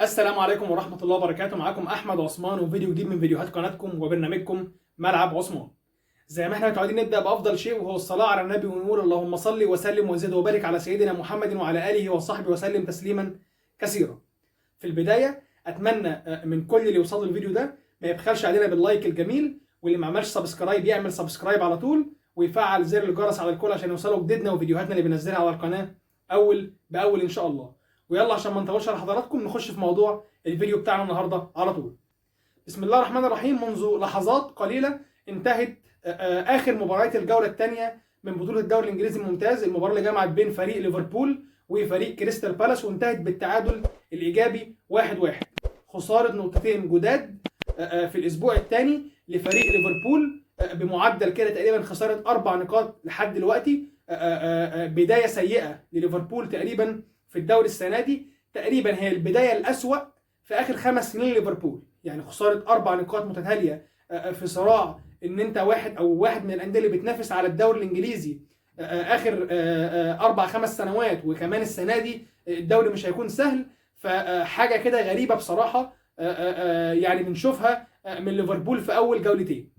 السلام عليكم ورحمة الله وبركاته. معاكم أحمد عثمان وفيديو جديد من فيديوهات قناتكم وبرنامجكم ملعب عثمان. زي ما احنا متعودين نبدأ بأفضل شيء وهو الصلاة على النبي ونقول اللهم صل وسلم وزد وبارك على سيدنا محمد وعلى آله وصحبه وسلم تسليما كثيرا. في البداية أتمنى من كل اللي يوصل الفيديو ده ما يبخلش علينا باللايك الجميل، واللي ما عملش سبسكرايب يعمل سبسكرايب على طول ويفعل زر الجرس على الكل عشان يوصلوا جديدنا وفيديوهاتنا اللي بننزلها على القناة أول بأول إن شاء الله. ويلا عشان ما نطولش على حضراتكم نخش في موضوع الفيديو بتاعنا النهارده على طول. بسم الله الرحمن الرحيم. منذ لحظات قليله انتهت اخر مباريات الجوله الثانيه من بطوله الدوري الانجليزي الممتاز، المباراه اللي جمعت بين فريق ليفربول وفريق كريستال بالاس، وانتهت بالتعادل الايجابي 1-1. خساره نقطتين جداد في الاسبوع الثاني لفريق ليفربول، بمعدل كده تقريبا خساره 4 نقاط لحد دلوقتي. بدايه سيئه لليفربول تقريبا في الدوري السنه دي، تقريبا هي البدايه الاسوأ في اخر 5 سنين ليفربول. يعني خساره 4 نقاط متتاليه في صراع ان انت واحد من الانديه اللي بتنافس على الدوري الانجليزي اخر 4-5 سنوات، وكمان السنه دي الدوري مش هيكون سهل. فحاجه كده غريبه بصراحه يعني بنشوفها من ليفربول في اول جولتين.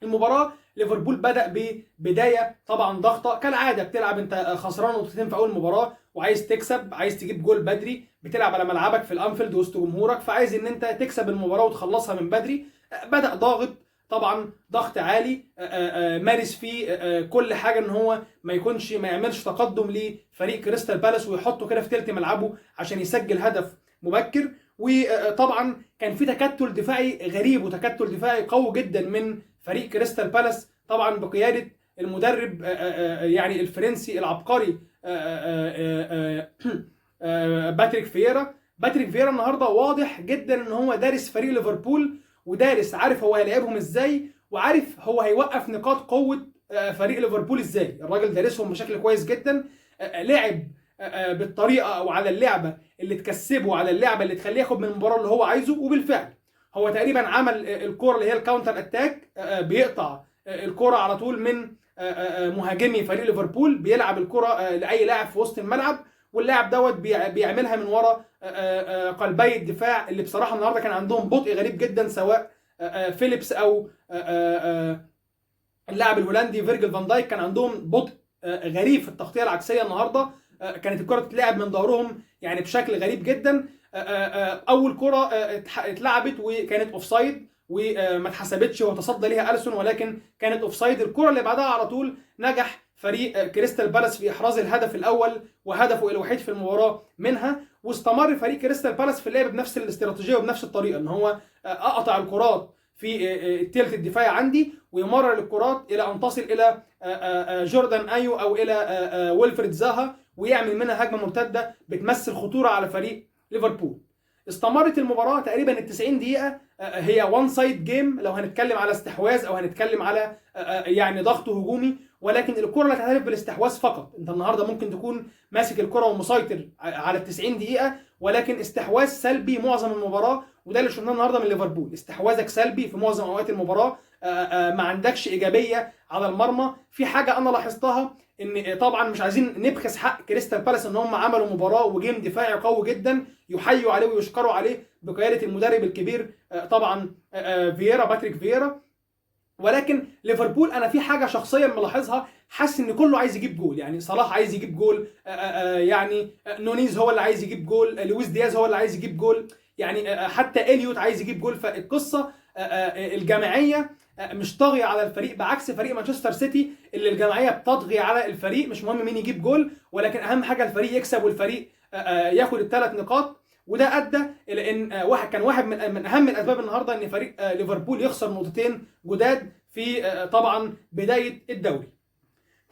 المباراه ليفربول بدأ ببدايه طبعا ضغطه كالعاده، بتلعب انت خسران نقطتين في اول مباراه وعايز تكسب، عايز تجيب جول بدري، بتلعب على ملعبك في الانفيلد وسط جمهورك، فعايز ان انت تكسب المباراه وتخلصها من بدري. بدأ ضاغط طبعا، ضغط عالي، مارس فيه كل حاجه ان هو ما يعملش تقدم لفريق كريستال بالاس ويحطه كده في تلت ملعبه عشان يسجل هدف مبكر. وطبعا كان في تكتل دفاعي غريب وتكتل دفاعي قوي جدا من فريق كريستال بالاس، طبعا بقياده المدرب يعني الفرنسي العبقري باتريك فييرا. باتريك فييرا النهارده واضح جدا ان هو دارس فريق ليفربول، ودارس عارف هو هيلاعبهم ازاي، وعارف هو هيوقف نقاط قوه فريق ليفربول ازاي. الراجل دارسهم بشكل كويس جدا، لعب بالطريقه او على اللعبه اللي تكسبه، على اللعبه اللي تخليه ياخد من المباراه اللي هو عايزه. وبالفعل هو تقريبا عمل الكوره اللي هي الكاونتر اتاك، بيقطع الكوره على طول من مهاجمي فريق ليفربول، بيلعب الكوره لاي لاعب في وسط الملعب، واللاعب دوت بيعملها من ورا قلبي الدفاع اللي بصراحه النهارده كان عندهم بطء غريب جدا، سواء فيليبس او اللاعب الهولندي فيرجيل فان دايك. كان عندهم بطء غريب في التغطيه العكسيه النهارده. كانت الكره تتلعب من ظهرهم يعني بشكل غريب جدا. اول كره اتلعبت وكانت اوفسايد وما اتحسبتش وتصدى ليها اليسون، ولكن كانت اوفسايد. الكره اللي بعدها على طول نجح فريق كريستال بالاس في احراز الهدف الاول وهدفه الوحيد في المباراه منها، واستمر فريق كريستال بالاس في اللعب بنفس الاستراتيجيه وبنفس الطريقه، ان هو اقطع الكرات في الثلث الدفاعي عندي ويمرر الكرات الى ان تصل الى جوردان ايو او الى ويلفريد زاها، ويعمل منها هجمه مرتده بتمثل خطوره على فريق ليفربول. استمرت المباراه تقريبا ال 90 دقيقه، هي وان سايد جيم لو هنتكلم على استحواذ او هنتكلم على يعني ضغط هجومي، ولكن الكره لا تعترف بالاستحواذ فقط. انت النهارده ممكن تكون ماسك الكره ومسيطر على ال 90 دقيقه، ولكن استحواذ سلبي معظم المباراه، وده اللي شفناه النهارده من ليفربول. استحواذك سلبي في معظم اوقات المباراه، ما عندكش ايجابيه على المرمى. في حاجه انا لاحظتها، ان طبعا مش عايزين نبخس حق كريستال بالاس ان هم عملوا مباراه وجيم دفاعي قوي جدا يحيوا عليه ويشكروا عليه بقياده المدرب الكبير طبعا فييرا، باتريك فييرا. ولكن ليفربول انا في حاجه شخصيا ملاحظها، حاسس ان كله عايز يجيب جول. يعني صلاح عايز يجيب جول، يعني نونيز هو اللي عايز يجيب جول، لويس دياز هو اللي عايز يجيب جول، يعني حتى اليوت عايز يجيب جول. فالقصه الجماعيه مش طاغيه على الفريق، بعكس فريق مانشستر سيتي اللي الجماعيه بتطغي على الفريق. مش مهم مين يجيب جول، ولكن اهم حاجه الفريق يكسب والفريق ياخد الثلاث نقاط. وده ادى الى ان واحد من اهم الاسباب النهارده ان فريق ليفربول يخسر نقطتين جداد في طبعا بدايه الدوري.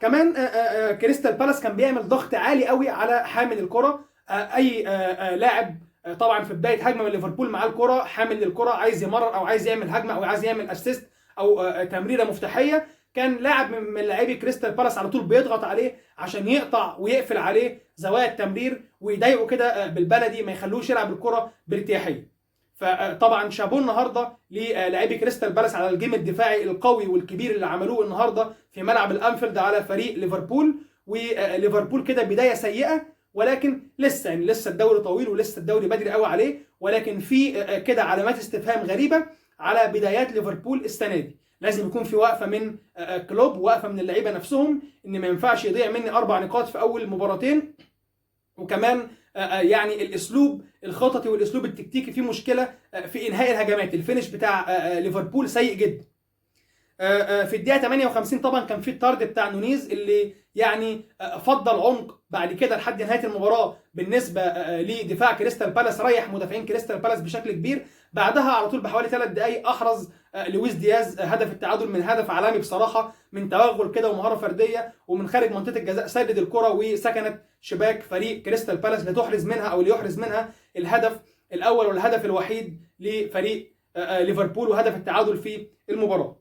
كمان كريستال بالاس كان بيعمل ضغط عالي قوي على حامل الكره. اي لاعب طبعا في بدايه هجمه من ليفربول معاه الكره، حامل الكره عايز يمرر او عايز يعمل هجمه او عايز يعمل اسيست او تمريره مفتاحيه، كان لاعب من لاعبي كريستال بالاس على طول بيضغط عليه عشان يقطع ويقفل عليه زوايا التمرير ويضايقه كده بالبلدي، ما يخلوش يلعب الكره بارتياحيه. فطبعا شابوه النهارده للاعبي كريستال بالاس على الجيم الدفاعي القوي والكبير اللي عملوه النهارده في ملعب الانفيلد على فريق ليفربول. وليفربول كده بدايه سيئه، ولكن لسه يعني لسه الدوري طويل ولسه الدوري بدري قوي عليه، ولكن في كده علامات استفهام غريبه على بدايات ليفربول السنه دي. لازم يكون في وقفه من كلوب ووقفه من اللعيبه نفسهم، ان ما ينفعش يضيع مني 4 نقاط في اول مباراتين. وكمان يعني الاسلوب الخططي والاسلوب التكتيكي فيه مشكله في انهاء الهجمات. الفينش بتاع ليفربول سيء جدا. في الدقيقه 58 طبعا كان في الطرد بتاع نونيز اللي يعني فضل عمق بعد كده لحد نهايه المباراه بالنسبه لدفاع كريستال بالاس، ريح مدافعين كريستال بالاس بشكل كبير. بعدها على طول بحوالي 3 دقائق احرز لويس دياز هدف التعادل من هدف عالمي بصراحه، من توغل كده ومهاره فرديه ومن خارج منطقه الجزاء، سدد الكره وسكنت شباك فريق كريستال بالاس لتحرز منها او ليحرز منها الهدف الاول والهدف الوحيد لفريق ليفربول وهدف التعادل في المباراه.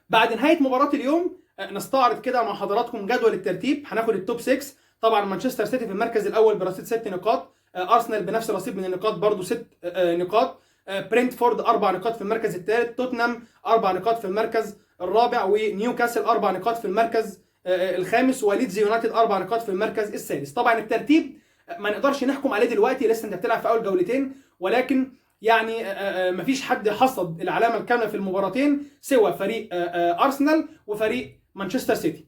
بعد نهايه مباراه اليوم نستعرض كده مع حضراتكم جدول الترتيب. هناخد التوب 6. طبعا مانشستر سيتي في المركز الاول برصيد 6 نقاط، ارسنال بنفس الرصيد من النقاط برضو 6 نقاط، برينتفورد 4 نقاط في المركز الثالث، توتنهام 4 نقاط في المركز الرابع، ونيوكاسل 4 نقاط في المركز الخامس، وليدز يونايتد 4 نقاط في المركز السادس. طبعا الترتيب ما نقدرش نحكم عليه دلوقتي، لسه انت بتلعب في اول جولتين، ولكن يعني مفيش حد حصد العلامه الكامله في المباراتين سوى فريق ارسنال وفريق مانشستر سيتي.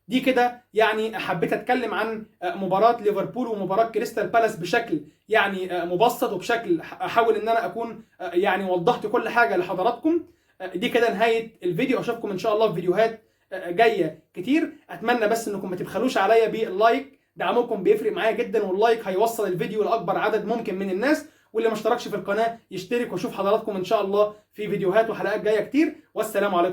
دي كده يعني حبيت اتكلم عن مباراه ليفربول ومباراه كريستال بالاس بشكل يعني مبسط، وبشكل احاول ان انا اكون يعني وضحت كل حاجه لحضراتكم. دي كده نهايه الفيديو، اشوفكم ان شاء الله في فيديوهات جايه كتير. اتمنى بس انكم ما تبخلوش عليا باللايك، دعمكم بيفرق معايا جدا، واللايك هيوصل الفيديو لاكبر عدد ممكن من الناس. واللي ما اشتركش في القناه يشترك، واشوف حضراتكم ان شاء الله في فيديوهات وحلقات جايه كتير. والسلام عليكم.